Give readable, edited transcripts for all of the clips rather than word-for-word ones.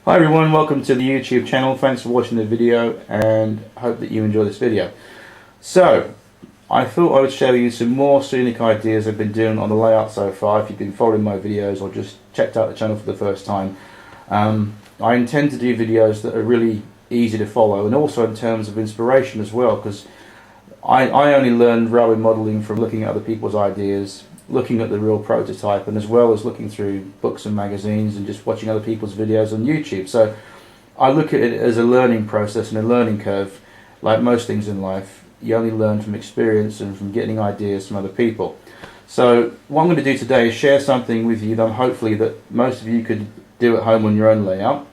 Hi everyone, welcome to the YouTube channel. Thanks for watching the video and hope that you enjoy this video. So, I thought I would show you some more scenic ideas I've been doing on the layout so far. If you've been following my videos or just checked out the channel for the first time, I intend to do videos that are really easy to follow, and also in terms of inspiration as well, because I only learned railway modelling from looking at other people's ideas, looking at the real prototype, and as well as looking through books and magazines and just watching other people's videos on YouTube. So I look at it as a learning process and a learning curve. Like most things in life, you only learn from experience and from getting ideas from other people. So what I'm going to do today is share something with you that hopefully that most of you could do at home on your own layout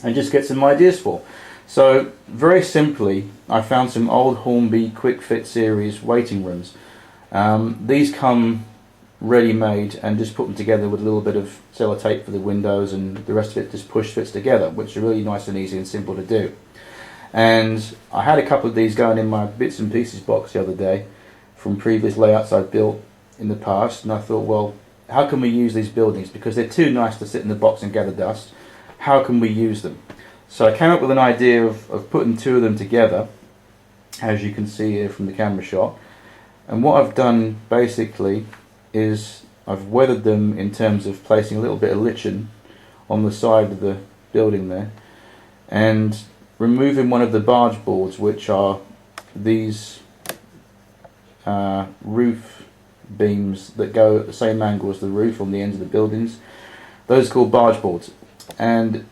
and just get some ideas for. So very simply, I found some old Hornby Quick Fit series waiting rooms. These come ready-made and just put them together with a little bit of sellotape for the windows, and the rest of it just push fits together, which are really nice and easy and simple to do. And I had a couple of these going in my bits and pieces box the other day from previous layouts I've built in the past, and I thought, well, how can we use these buildings? Because they're too nice to sit in the box and gather dust. How can we use them? So I came up with an idea of putting two of them together, as you can see here from the camera shot. And what I've done basically is I've weathered them in terms of placing a little bit of lichen on the side of the building there, and removing one of the barge boards, which are these roof beams that go at the same angle as the roof on the ends of the buildings. Those are called barge boards, and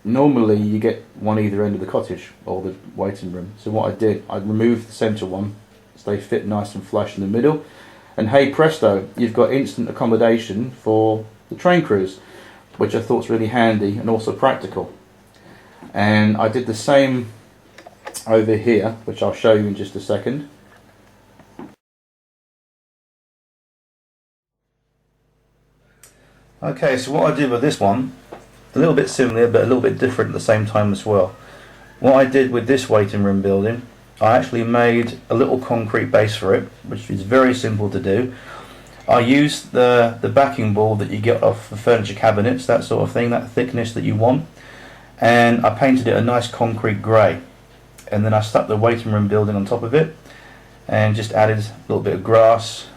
normally you get one either end of the cottage or the waiting room. So what I did, I removed the centre one so they fit nice and flush in the middle, and hey presto, you've got instant accommodation for the train crews, which I thought was really handy and also practical. And I did the same over here, which I'll show you in just a second. Okay, so what I did with this one, a little bit similar but a little bit different at the same time as well. What I did with this waiting room building, I actually made a little concrete base for it, which is very simple to do. I used the backing board that you get off the furniture cabinets, that sort of thing, that thickness that you want, and I painted it a nice concrete grey, and then I stuck the waiting room building on top of it and just added a little bit of grass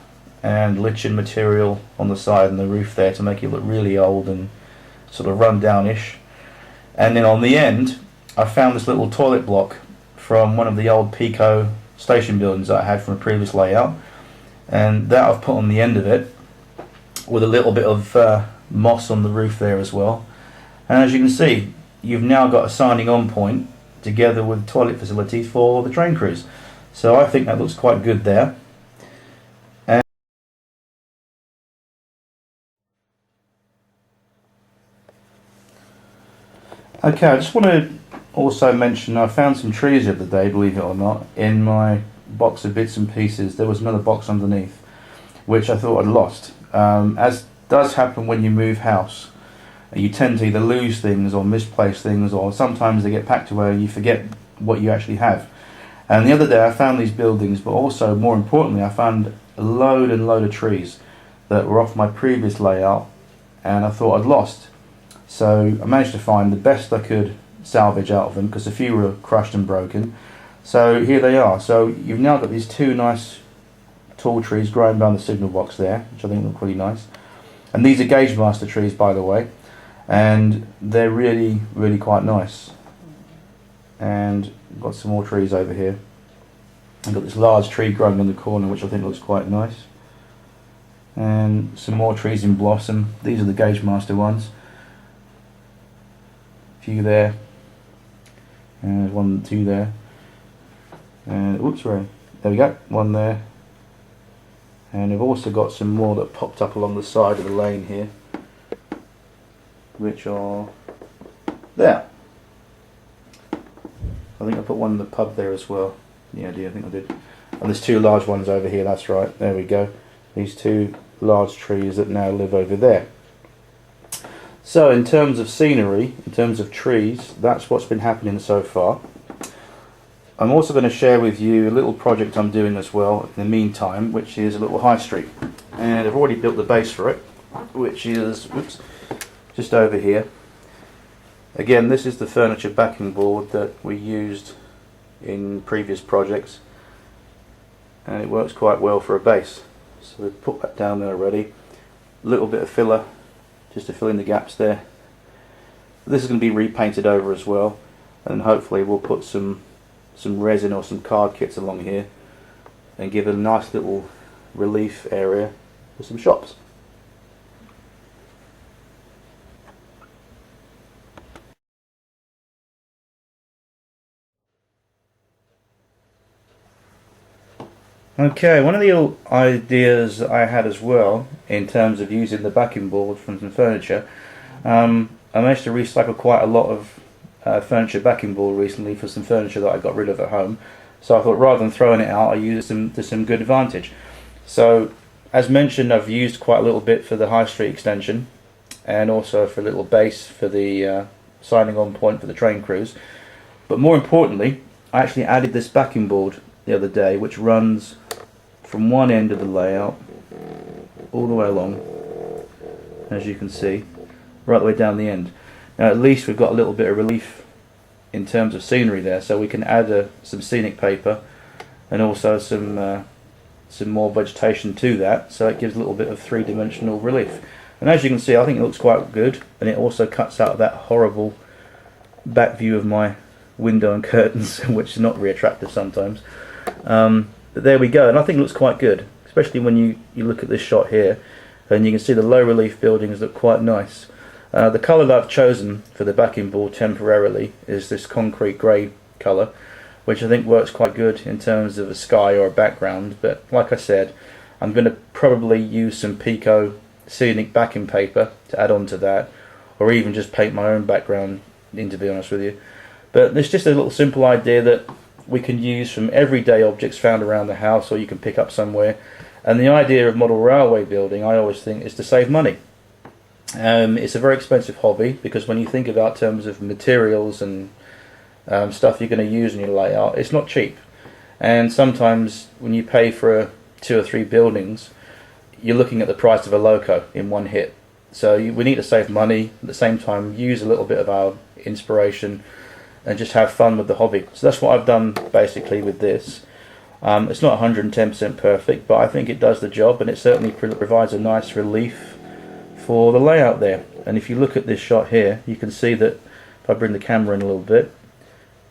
and lichen material on the side and the roof there to make it look really old and sort of run down-ish. And then on the end I found this little toilet block from one of the old Pico station buildings that I had from a previous layout, and that I've put on the end of it with a little bit of moss on the roof there as well. And as you can see, you've now got a signing on point together with toilet facilities for the train crews. So I think that looks quite good there. And okay, I just want to also mention I found some trees the other day, believe it or not, in my box of bits and pieces. There was another box underneath which I thought I'd lost. As does happen when you move house, you tend to either lose things or misplace things, or sometimes they get packed away and you forget what you actually have. And the other day I found these buildings, but also more importantly I found a load and load of trees that were off my previous layout and I thought I'd lost. So I managed to find the best I could salvage out of them, because a few were crushed and broken. So here they are. So you've now got these two nice tall trees growing behind the signal box there, which I think look really nice. And these are Gauge Master trees, by the way, and they're really quite nice. And got some more trees over here. I've got this large tree growing in the corner, which I think looks quite nice, and some more trees in blossom. These are the Gauge Master ones. A few there, and one, two there, and oops, sorry, there we go, one there. And we've also got some more that popped up along the side of the lane here, which are there. I think I put one in the pub there as well. Yeah, I think I did. And there's two large ones over here, that's right, there we go. These two large trees that now live over there. So in terms of scenery, in terms of trees, that's what's been happening so far. I'm also going to share with you a little project I'm doing as well in the meantime, which is a little high street. And I've already built the base for it, which is just over here. Again, this is the furniture backing board that we used in previous projects, and it works quite well for a base. So we've put that down there already. A little bit of filler just to fill in the gaps there. This is going to be repainted over as well, and hopefully we'll put some resin or some card kits along here and give it a nice little relief area for some shops. Okay, one of the ideas that I had as well in terms of using the backing board from some furniture, I managed to recycle quite a lot of furniture backing board recently for some furniture that I got rid of at home. So I thought rather than throwing it out, I use it to some good advantage. So as mentioned, I've used quite a little bit for the high street extension, and also for a little base for the signing on point for the train crews. But more importantly, I actually added this backing board the other day, which runs from one end of the layout all the way along, as you can see, right the way down the end. Now at least we've got a little bit of relief in terms of scenery there, so we can add some scenic paper and also some more vegetation to that, so it gives a little bit of three-dimensional relief. And as you can see, I think it looks quite good, and it also cuts out that horrible back view of my window and curtains, which is not very attractive sometimes. But there we go, and I think it looks quite good, especially when you look at this shot here, and you can see the low relief buildings look quite nice. The colour that I've chosen for the backing board temporarily is this concrete grey colour, which I think works quite good in terms of a sky or a background. But like I said, I'm going to probably use some Pico scenic backing paper to add on to that, or even just paint my own background in, to be honest with you. But it's just a little simple idea that we can use from everyday objects found around the house, or you can pick up somewhere. And the idea of model railway building, I always think, is to save money. It's a very expensive hobby, because when you think about terms of materials and stuff you're going to use in your layout, it's not cheap. And sometimes when you pay for 2 or 3 buildings, you're looking at the price of a loco in one hit. So we need to save money, at the same time use a little bit of our inspiration and just have fun with the hobby. So that's what I've done basically with this. It's not 110% perfect, but I think it does the job, and it certainly provides a nice relief for the layout there. And if you look at this shot here, you can see that if I bring the camera in a little bit,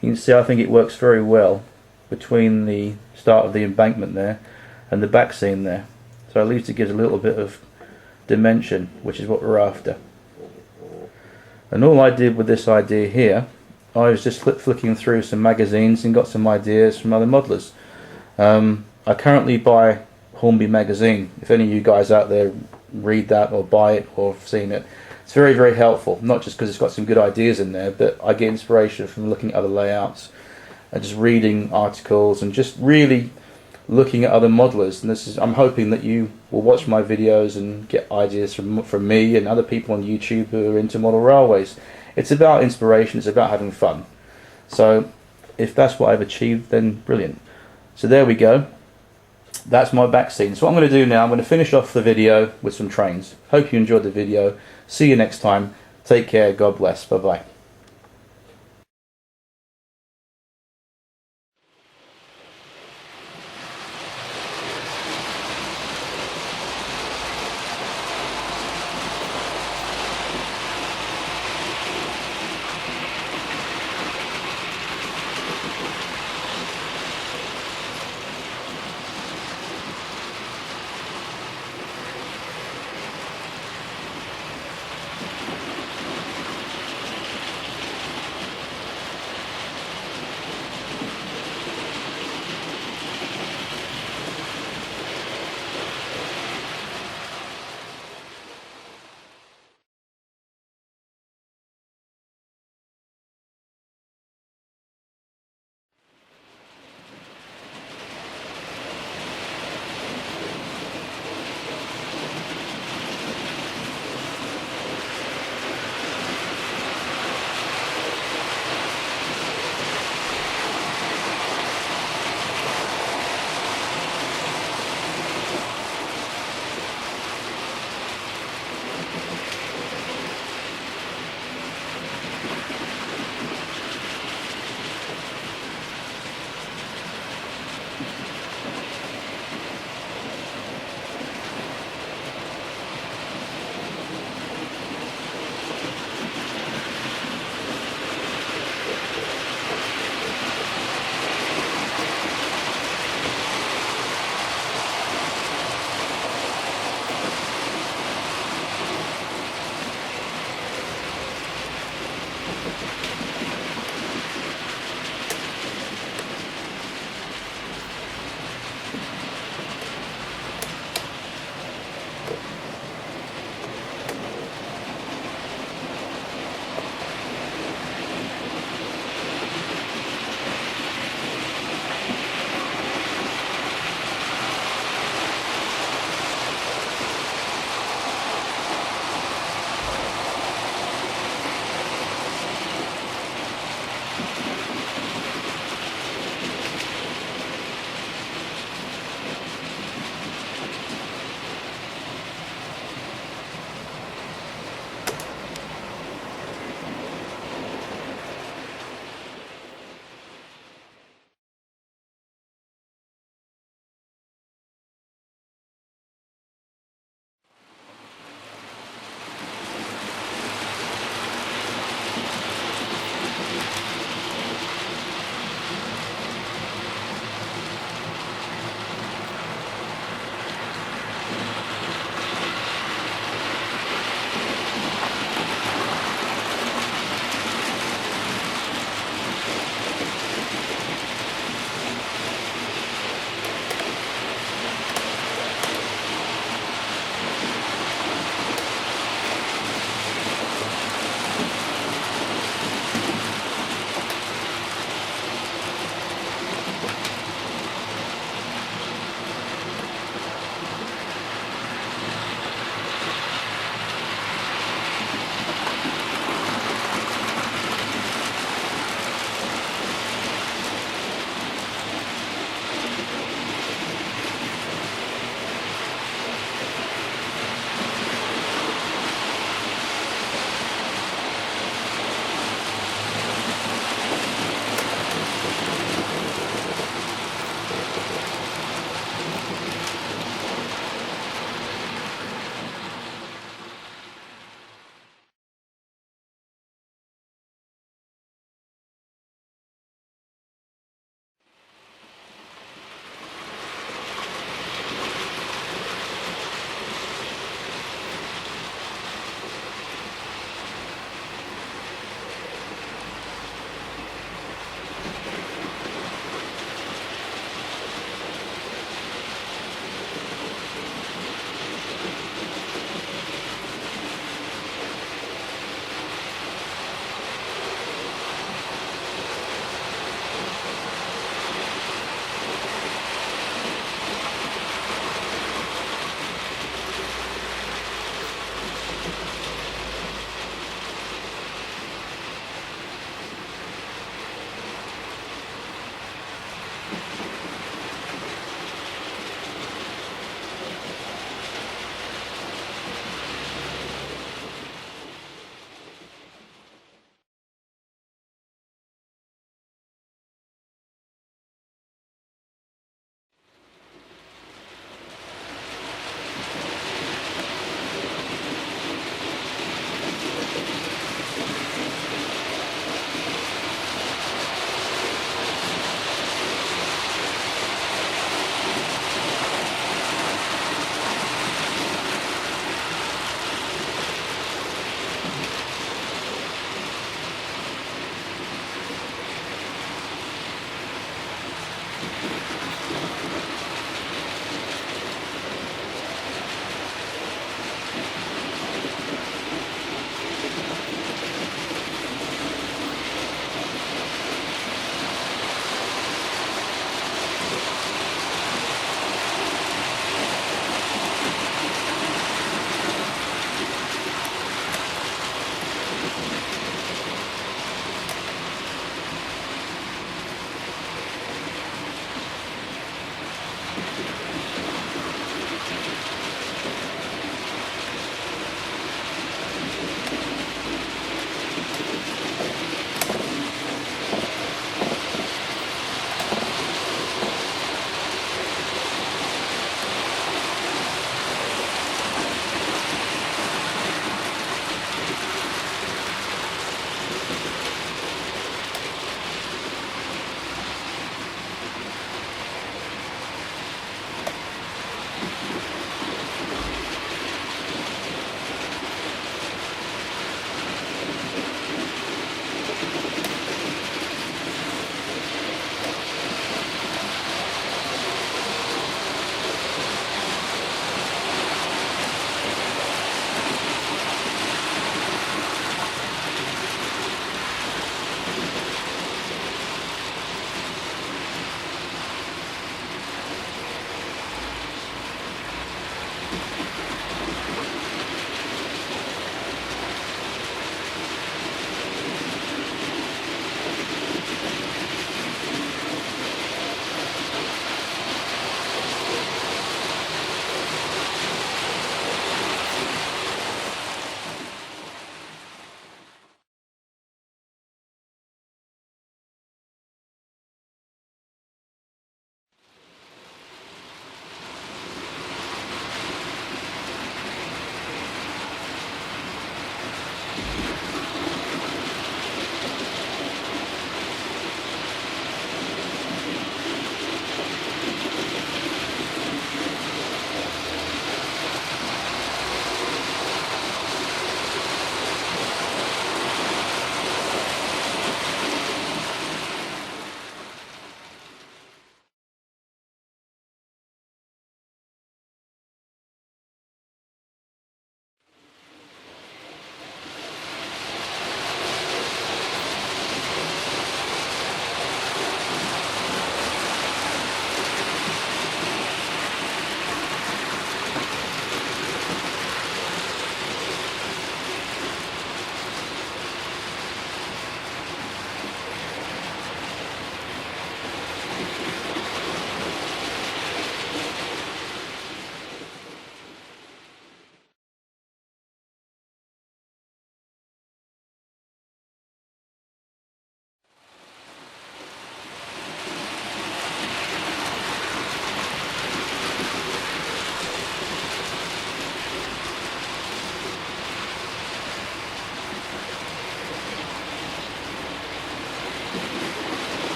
you can see I think it works very well between the start of the embankment there and the back scene there. So at least it gives a little bit of dimension, which is what we're after. And all I did with this idea here, I was just flicking through some magazines and got some ideas from other modelers. I currently buy Hornby magazine. If any of you guys out there read that or buy it or have seen it, it's very, very helpful. Not just because it's got some good ideas in there, but I get inspiration from looking at other layouts and just reading articles and just really looking at other modelers. And this is, I'm hoping that you will watch my videos and get ideas from me and other people on YouTube who are into model railways. It's about inspiration, it's about having fun. So if that's what I've achieved, then brilliant. So there we go. That's my back scene. So what I'm going to do now, I'm going to finish off the video with some trains. Hope you enjoyed the video. See you next time. Take care. God bless. Bye bye.